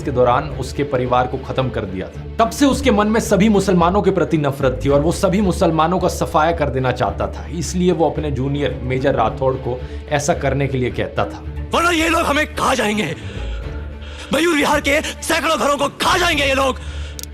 के दौरान उसके परिवार को खत्म कर दिया था। तब से उसके मन में सभी मुसलमानों के प्रति नफरत थी और वो सभी मुसलमानों का सफाया कर देना चाहता था। इसलिए वो अपने जूनियर मेजर राठौड़ को ऐसा करने के लिए कहता था, वरना ये लोग हमें खा जाएंगे। मयूर विहार के सैकड़ों घरों को खा जाएंगे ये लोग।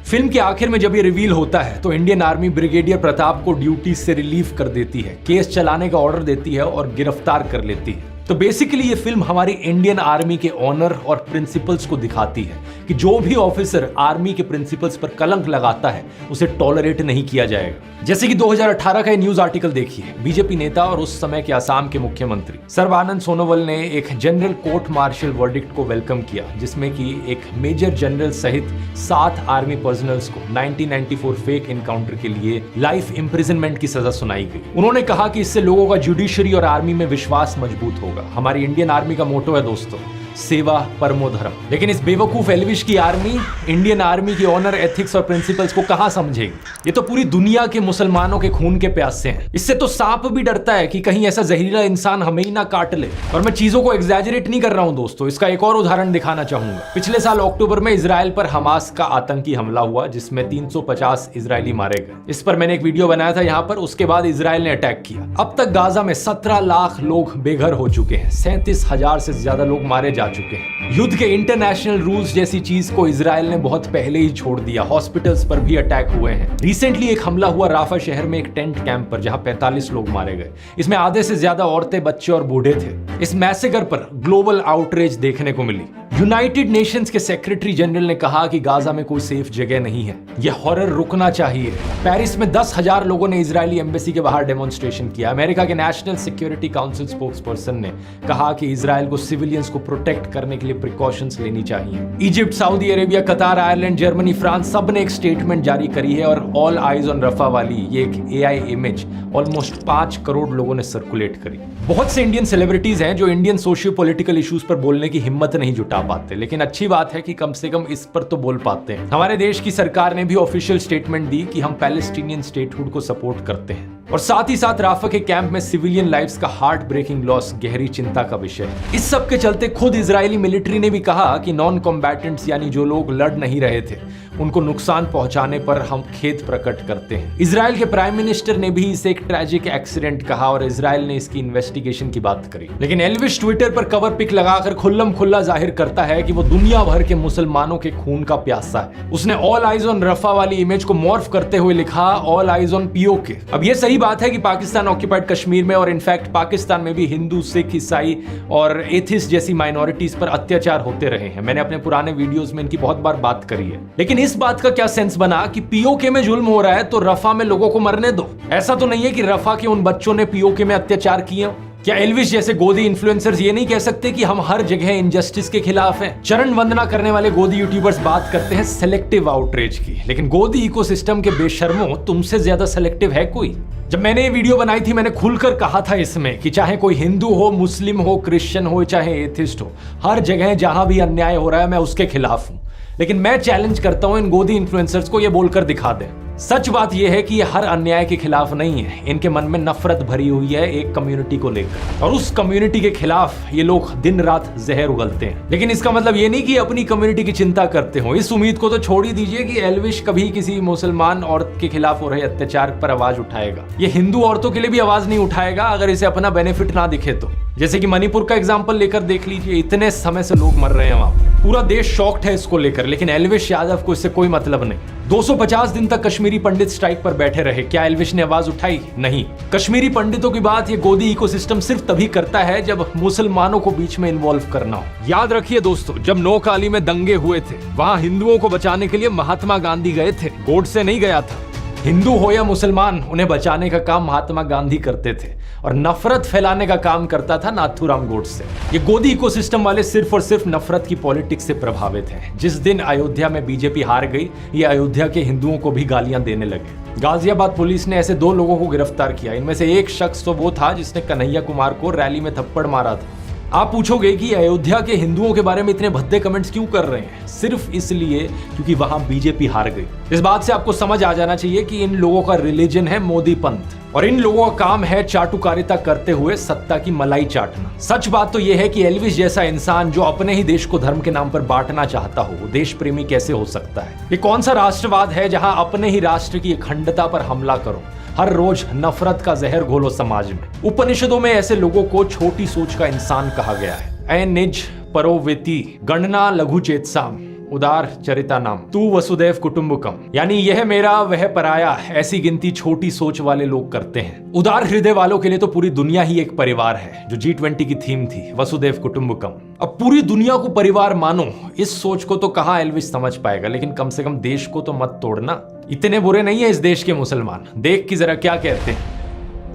फिल्म के आखिर में जब ये रिवील होता है तो इंडियन आर्मी ब्रिगेडियर प्रताप को ड्यूटी से रिलीव कर देती है, केस चलाने का ऑर्डर देती है और गिरफ्तार कर लेती है। तो बेसिकली ये फिल्म हमारी इंडियन आर्मी के ऑनर और प्रिंसिपल्स को दिखाती है कि जो भी ऑफिसर आर्मी के प्रिंसिपल्स पर कलंक लगाता है उसे टॉलरेट नहीं किया जाएगा। जैसे कि 2018 का न्यूज आर्टिकल देखिए, बीजेपी नेता और उस समय के असम के मुख्यमंत्री सर्बानंद सोनोवाल ने एक जनरल कोर्ट मार्शल वर्डिक्ट को वेलकम किया, जिसमें कि एक मेजर जनरल सहित 7 आर्मी पर्सनल्स को 1994 फेक एनकाउंटर के लिए लाइफ इंप्रिजनमेंट की सजा सुनाई गई। उन्होंने कहा कि इससे लोगों का जुडिशरी और आर्मी में विश्वास मजबूत होगा। हमारी इंडियन आर्मी का मोटो है दोस्तों, सेवा परमो धर्म। लेकिन इस बेवकूफ एल्विश की आर्मी इंडियन आर्मी की ऑनर, एथिक्स और प्रिंसिपल्स को कहां समझेगी। ये तो पूरी दुनिया के मुसलमानों के खून के प्यासे हैं। इससे तो सांप भी डरता है कि कहीं ऐसा जहरीला इंसान हमें ही ना काट ले। और मैं चीजों को एग्जैजरेट नहीं कर रहा हूं दोस्तों, इसका एक और उदाहरण दिखाना चाहूंगा। पिछले साल अक्टूबर में इजराइल पर हमास का आतंकी हमला हुआ, जिसमें 350 इजरायली मारे गए। इस पर मैंने एक वीडियो बनाया था यहाँ पर। उसके बाद इजराइल ने अटैक किया। अब तक गाजा में 17 लाख लोग बेघर हो चुके हैं, 37,000 से ज्यादा लोग मारे जा चुके हैं। युद्ध के इंटरनेशनल रूल्स जैसी चीज को इजराइल ने बहुत पहले ही छोड़ दिया। हॉस्पिटल्स पर भी अटैक हुए हैं। रिसेंटली एक हमला हुआ राफा शहर में एक टेंट कैंप पर, जहां 45 लोग मारे गए। इसमें आधे से ज्यादा औरतें, बच्चे और बूढ़े थे। इस मैसेकर पर ग्लोबल आउटरीच देखने को मिली। यूनाइटेड नेशंस के सेक्रेटरी जनरल ने कहा कि गाजा में कोई सेफ जगह नहीं है, यह हॉरर रुकना चाहिए। पेरिस में 10,000 लोगों ने इजरायली एम्बेसी के बाहर डेमोन्स्ट्रेशन किया। अमेरिका के नेशनल सिक्योरिटी काउंसिल स्पोक्सपर्सन ने कहा कि इजराइल को सिविलियंस को प्रोटेक्ट करने के लिए प्रिकॉशंस लेनी चाहिए। इजिप्ट, सऊदी अरेबिया, कतार, आयरलैंड, जर्मनी, फ्रांस सब ने एक स्टेटमेंट जारी करी है और ऑल आइज ऑन रफा वाली ये एक एआई इमेज ऑलमोस्ट 5 करोड़ लोगों ने सर्कुलेट करी। बहुत से इंडियन सेलिब्रिटीज हैं जो इंडियन सोशियो पॉलिटिकल इश्यूज पर बोलने की हिम्मत नहीं जुटा पाते, लेकिन अच्छी बात है कि कम से कम इस पर तो बोल पाते हैं। हमारे देश की सरकार ने भी ऑफिशियल स्टेटमेंट दी कि हम पैलेस्टीनियन स्टेटहुड को सपोर्ट करते हैं और साथ ही साथ राफा के कैंप में सिविलियन लाइव्स का हार्ट ब्रेकिंग लॉस गहरी चिंता का विषय है। इस सब के चलते खुद इजरायली मिलिट्री ने भी कहा कि नॉन कॉम्बैटेंट्स यानी जो लोग लड़ नहीं रहे थे उनको नुकसान पहुंचाने पर हम खेद प्रकट करते हैं। इजराइल के प्राइम मिनिस्टर ने भी इसे एक ट्रैजिक एक्सीडेंट कहा और इजराइल ने इसकी इन्वेस्टिगेशन की बात करी। लेकिन एल्विश ट्विटर पर कवर पिक लगाकर खुल्लम खुल्ला जाहिर करता है कि वो दुनिया भर के मुसलमानों के खून का प्यासा है। उसने ऑल आइज ऑन रफा वाली इमेज को मॉर्फ करते हुए लिखा ऑल आइज ऑन पीओके। अब ये सही बात है कि पाकिस्तान ऑक्यूपाइड कश्मीर में और इनफैक्ट पाकिस्तान में भी हिंदू, सिख, ईसाई और एथिस्ट जैसी माइनॉरिटीज पर अत्याचार होते रहे हैं। मैंने अपने पुराने वीडियोस में इनकी बहुत बार बात करी है। लेकिन इस बात का क्या सेंस बना कि पीओके में जुल्म हो रहा है तो रफा में लोगों को मरने दो। ऐसा तो नहीं है कि रफा के उन बच्चों ने पीओके में अत्याचार किए। क्या एल्विश जैसे गोदी इन्फ्लुएंसर्स ये नहीं कह सकते कि हम हर जगह इनजस्टिस के खिलाफ हैं? चरण वंदना करने वाले गोदी यूट्यूबर्स बात करते हैं सेलेक्टिव आउटरीच की, लेकिन गोदी इकोसिस्टम के बेशर्मों तुमसे ज्यादा सेलेक्टिव है कोई? जब मैंने ये वीडियो बनाई थी मैंने खुलकर कहा था इसमें कि चाहे कोई हिंदू हो, मुस्लिम हो, क्रिश्चियन हो, चाहे एथिस्ट हो, हर जगह जहां भी अन्याय हो रहा है मैं उसके खिलाफ हूं। लेकिन मैं चैलेंज करता हूं इन गोदी इन्फ्लुएंसर्स को ये बोलकर दिखा दें। सच बात यह है कि ये हर अन्याय के खिलाफ नहीं है। इनके मन में नफरत भरी हुई है एक कम्युनिटी को लेकर और उस कम्युनिटी के खिलाफ ये लोग दिन रात जहर उगलते हैं। लेकिन इसका मतलब ये नहीं कि अपनी कम्युनिटी की चिंता करते हो। इस उम्मीद को तो छोड़ ही दीजिए कि एल्विश कभी किसी मुसलमान औरत के खिलाफ हो रहे अत्याचार पर आवाज उठाएगा। ये हिंदू औरतों के लिए भी आवाज नहीं उठाएगा अगर इसे अपना बेनिफिट ना दिखे तो। जैसे कि मणिपुर का एग्जाम्पल लेकर देख लीजिए, इतने समय से लोग मर रहे हैं वहां पर, पूरा देश शॉक्ड है इसको लेकर, लेकिन एल्विश यादव को इससे कोई मतलब नहीं। 250 दिन तक कश्मीरी पंडित स्ट्राइक पर बैठे रहे, क्या एल्विश ने आवाज उठाई? नहीं। कश्मीरी पंडितों की बात ये गोदी इकोसिस्टम सिर्फ तभी करता है जब मुसलमानों को बीच में इन्वॉल्व करना हो। याद रखिए दोस्तों, जब नोकाली में दंगे हुए थे वहां हिंदुओं को बचाने के लिए महात्मा गांधी गए थे, गोडसे नहीं गया था। हिंदू हो या मुसलमान, उन्हें बचाने का काम महात्मा गांधी करते थे और नफरत फैलाने का काम करता था नाथूराम गोडसे। ये गोदी इकोसिस्टम वाले सिर्फ और सिर्फ नफरत की पॉलिटिक्स से प्रभावित हैं। जिस दिन अयोध्या में बीजेपी हार गई, ये अयोध्या के हिंदुओं को भी गालियां देने लगे। गाजियाबाद पुलिस ने ऐसे 2 लोगों को गिरफ्तार किया। इनमें से एक शख्स तो वो था जिसने कन्हैया कुमार को रैली में थप्पड़ मारा था। आप पूछोगे कि अयोध्या के हिंदुओं के बारे में इतने भद्दे कमेंट्स क्यों कर रहे हैं? सिर्फ इसलिए क्योंकि वहां बीजेपी हार गई। इस बात से आपको समझ आ जाना चाहिए कि इन लोगों का रिलीजन है मोदी पंथ और इन लोगों का काम है चाटुकारिता करते हुए सत्ता की मलाई चाटना। सच बात तो यह है कि एल्विस जैसा इंसान जो अपने ही देश को धर्म के नाम पर बांटना चाहता हो, वो देश प्रेमी कैसे हो सकता है? ये कौन सा राष्ट्रवाद है जहां अपने ही राष्ट्र की अखंडता पर हमला करो, हर रोज नफरत का जहर घोलो समाज में? उपनिषदों में ऐसे लोगों को छोटी सोच का इंसान कहा गया है। ऐ निज परोवेति गणना लघु चेतसाम उदार चरिता नाम तू वसुदेव कुटुंबकम, यानी यह मेरा वह पराया, ऐसी गिनती छोटी सोच वाले लोग करते हैं। उदार हृदय वालों के लिए तो पूरी दुनिया ही एक परिवार है, जो G20 की थीम थी, वसुदेव कुटुंबकम। अब पूरी दुनिया को परिवार मानो, इस सोच को तो कहां एल्विस समझ पाएगा, लेकिन कम से कम देश को तो मत तोड़ना। इतने बुरे नहीं है इस देश के मुसलमान, देख कि जरा क्या कहते हैं।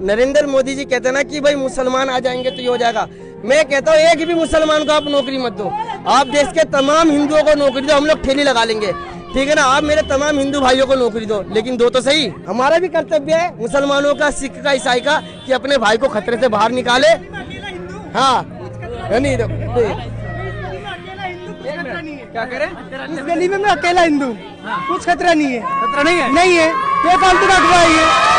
नरेंद्र मोदी जी कहते हैं ना कि भाई मुसलमान आ जाएंगे तो ये हो जाएगा। मैं कहता हूँ एक भी मुसलमान को आप नौकरी मत दो, आप देश के तमाम हिंदुओं को नौकरी दो, हम लोग ठेली लगा लेंगे, ठीक है ना? आप मेरे तमाम हिंदू भाइयों को नौकरी दो, लेकिन दो तो सही। हमारा भी कर्तव्य है मुसलमानों का, सिख का, ईसाई का, कि अपने भाई को खतरे से बाहर निकाले। हाँ नहीं क्या करें, इस गली में मैं अकेला हिंदू, कुछ खतरा नहीं है। खतरा नहीं है फालतू का अगवा है,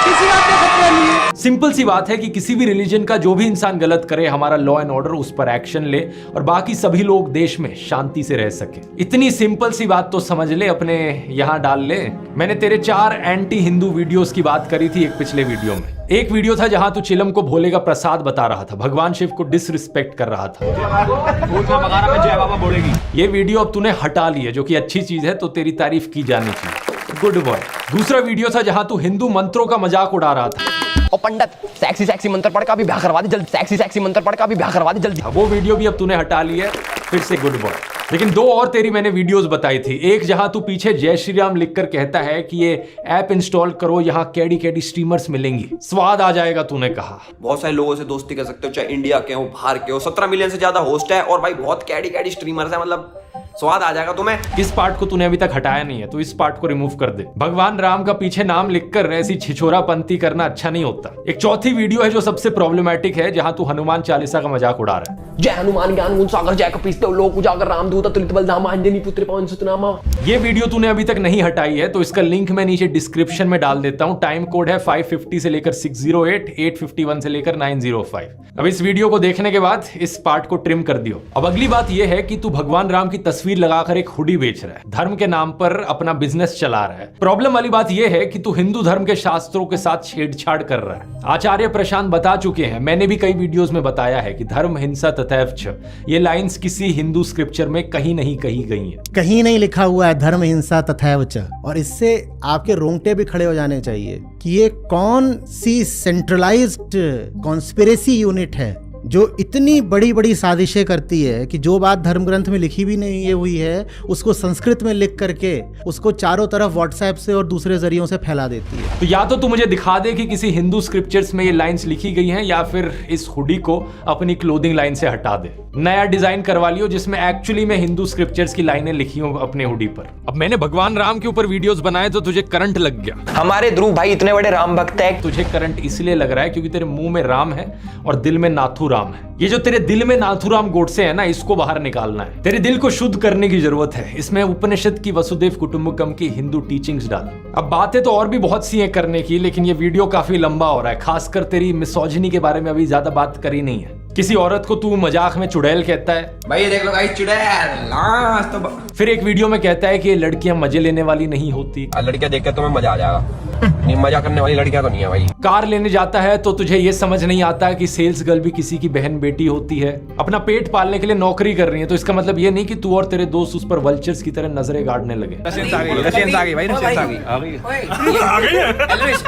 किसी बात का खतरा नहीं है। सिंपल सी बात है कि किसी भी रिलीजन का जो भी इंसान गलत करे, हमारा लॉ एंड ऑर्डर उस पर एक्शन ले और बाकी सभी लोग देश में शांति से रह सके। इतनी सिंपल सी बात तो समझ ले, अपने यहाँ डाल ले। मैंने तेरे 4 एंटी हिंदू वीडियोस की बात करी थी एक पिछले वीडियो में। एक वीडियो था जहां तू चिलम को भोले का प्रसाद बता रहा था, भगवान शिव को डिसरिस्पेक्ट कर रहा था। जय बाबा बोलेगी। ये वीडियो अब तूने हटा ली है, जो कि अच्छी चीज है, तो तेरी तारीफ की जानी चाहिए, गुड बॉय। दूसरा वीडियो था जहां तू हिंदू मंत्रों का मजाक उड़ा रहा था। और पंडित सेक्सी मंत्र पढ़ का भी ब्याह करवा दे जल्दी, सेक्सी मंत्र पढ़ का भी ब्याह करवा दे जल्दी। वो वीडियो भी अब तूने हटा ली है, फिर से गुड बॉय। लेकिन 2 और तेरी मैंने वीडियोस बताई थी। एक जहां तू पीछे जय श्री राम लिखकर कहता है कि ये ऐप इंस्टॉल करो, यहाँ कैडी कैडी स्ट्रीमर्स मिलेंगी, स्वाद आ जाएगा, तूने कहा। बहुत सारे लोगों से दोस्ती कर सकते हो, चाहे इंडिया के हो, बाहर के हो। 17 मिलियन से ज्यादा होस्ट है और भाई बहुत कैडी कैडी स्ट्रीमर्स है, मतलब स्वाद आ जाएगा तुम्हें। इस पार्ट को तूने अभी तक हटाया नहीं है, तो इस पार्ट को रिमूव कर दे। भगवान राम का पीछे नाम लिखकर ऐसी छिछोरापंती करना अच्छा नहीं होता। एक चौथी वीडियो है जो सबसे प्रॉब्लमेटिक है, जहां तू हनुमान चालीसा का मजाक उड़ा रहा है। जय हनुमान ज्ञान गुण सागर जय कपीस लोक उजागर रामदूत अतुलित बलधामा अंजनी पुत्र पवन सुत नामा। ये वीडियो तूने अभी तक नहीं हटाई है, तो इसका लिंक मैं नीचे डिस्क्रिप्शन में डाल देता हूं। टाइम कोड है 550 से लेकर 608, 851 से लेकर 905। अब इस वीडियो को देखने के बाद इस पार्ट को ट्रिम कर दियो। अब अगली बात यह है कि तू भगवान राम की तस्वीर लगाकर एक हुडी बेच रहा है, धर्म के नाम पर अपना बिजनेस चला रहा है। प्रॉब्लम वाली बात यह है कि तू हिंदू धर्म के शास्त्रों के साथ छेड़छाड़ कर रहा है। आचार्य प्रशांत बता चुके हैं, मैंने भी कई वीडियोस में बताया है कि धर्म हिंसा तथैव च, ये लाइंस किसी हिंदू स्क्रिप्चर में कहीं नहीं कही गई है, कहीं नहीं लिखा हुआ है धर्म हिंसा तथैव च। और इससे आपके रोंगटे भी खड़े हो जाने चाहिए कि ये कौन सी सेंट्रलाइज्ड कॉन्स्पिरेसी यूनिट है जो इतनी बड़ी बड़ी साजिशें करती है कि जो बात धर्म ग्रंथ में लिखी भी नहीं हुई है उसको संस्कृत में लिख करके उसको चारों तरफ व्हाट्सएप से और दूसरे जरियों से फैला देती है। तो या तो तू मुझे दिखा दे कि किसी हिंदू स्क्रिप्चर्स में ये लाइंस लिखी गई हैं, या फिर इस हुडी को अपनी क्लोथिंग लाइन से हटा दे, नया डिजाइन करवा लियो जिसमें एक्चुअली में हिंदू स्क्रिप्चर्स की लाइनें लिखी हो अपने हुडी पर। अब मैंने भगवान राम के ऊपर वीडियोस बनाए तो तुझे करंट लग गया। हमारे ध्रुव भाई इतने बड़े राम भक्त है। तुझे करंट इसलिए लग रहा है क्योंकि तेरे मुंह में राम है और दिल में नाथू राम है। ये जो तेरे दिल में नाथूराम गोडसे है ना, इसको बाहर निकालना है। तेरे दिल को शुद्ध करने की जरूरत है। इसमें उपनिषद की वसुदेव कुटुंबकम की हिंदू टीचिंग्स डाल। अब बातें तो और भी बहुत सी हैं करने की, लेकिन ये वीडियो काफी लंबा हो रहा है। खासकर तेरी मिसोजिनी के बारे में अभी ज्यादा बात करी नहीं है। किसी औरत को तू मजाक में चुड़ैल कहता है, भाई देख लो गाइस, चुड़ैल तो फिर एक वीडियो में कहता है कि ये लड़कियां मजे लेने वाली नहीं होती। लड़कियां देख के तुम्हें मजा आ जाएगा, नहीं मजा करने वाली लड़कियां तो नहीं है भाई। कार लेने जाता है तो तुझे ये समझ नहीं आता कि सेल्स गर्ल भी किसी की बहन बेटी होती है। अपना पेट पालने के लिए नौकरी कर रही है, तो इसका मतलब ये नहीं कि तू और तेरे दोस्त उस पर वल्चर्स की तरह नजरें गाड़ने लगे।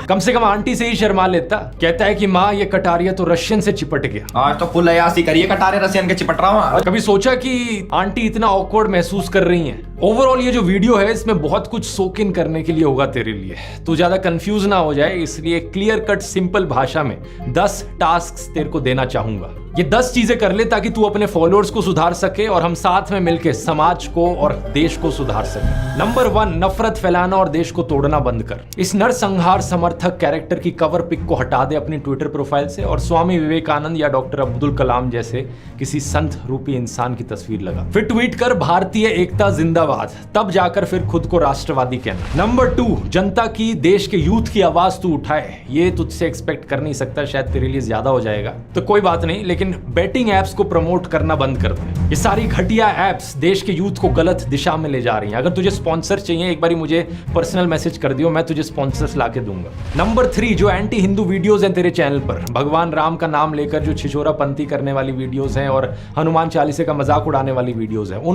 कम से कम आंटी से ही शर्मा लेता। कहता है कि माँ ये कटारिया तो रशियन से चिपट गया। आज तो फुल अयासी करिए, कटारे रसियन के चिपट रहा हूँ। कभी सोचा कि आंटी इतना ऑकवर्ड महसूस कर रही हैं? ओवरऑल ये जो वीडियो है इसमें बहुत कुछ सोक इन करने के लिए होगा तेरे लिए। तू ज्यादा कंफ्यूज ना हो जाए, इसलिए क्लियर कट सिंपल भाषा में 10 टास्क्स तेरे को देना चाहूंगा। ये 10 चीजें कर ले ताकि तू अपने फॉलोअर्स को सुधार सके और हम साथ में मिलकर समाज को और देश को सुधार सके। नंबर 1, नफरत फैलाना और देश को तोड़ना बंद कर। इस नरसंहार समर्थक कैरेक्टर की कवर पिक को हटा दे अपनी ट्विटर प्रोफाइल से और स्वामी विवेकानंद या डॉक्टर अब्दुल कलाम जैसे किसी संत रूपी इंसान की तस्वीर लगा। फिर ट्वीट कर भारतीय एकता जिंदाबाद, तब जाकर फिर खुद को राष्ट्रवादी कहना। नंबर 2, जनता की, देश के यूथ की आवाज तू उठाए। ये तुझसे एक्सपेक्ट कर नहीं सकता, शायद तेरे लिए ज्यादा हो जाएगा, तो कोई बात नहीं, लेकिन बेटिंग एप्स को प्रमोट करना बंद कर दे। ये सारी घटिया एप्स देश के यूथ को गलत दिशा में ले जा रही हैं। अगर तुझे स्पॉन्सर चाहिए, एक बारी मुझे पर्सनल मैसेज कर दियो, मैं तुझे स्पॉन्सर्स लाके दूंगा। नंबर 3, जो एंटी हिंदू वीडियोस हैं तेरे चैनल पर, भगवान राम का नाम लेकर जो छिछोरापंथी करने वाली वीडियोस हैं और हनुमान चालीसा का मजाक उड़ाने वाली वीडियोस हैं, उन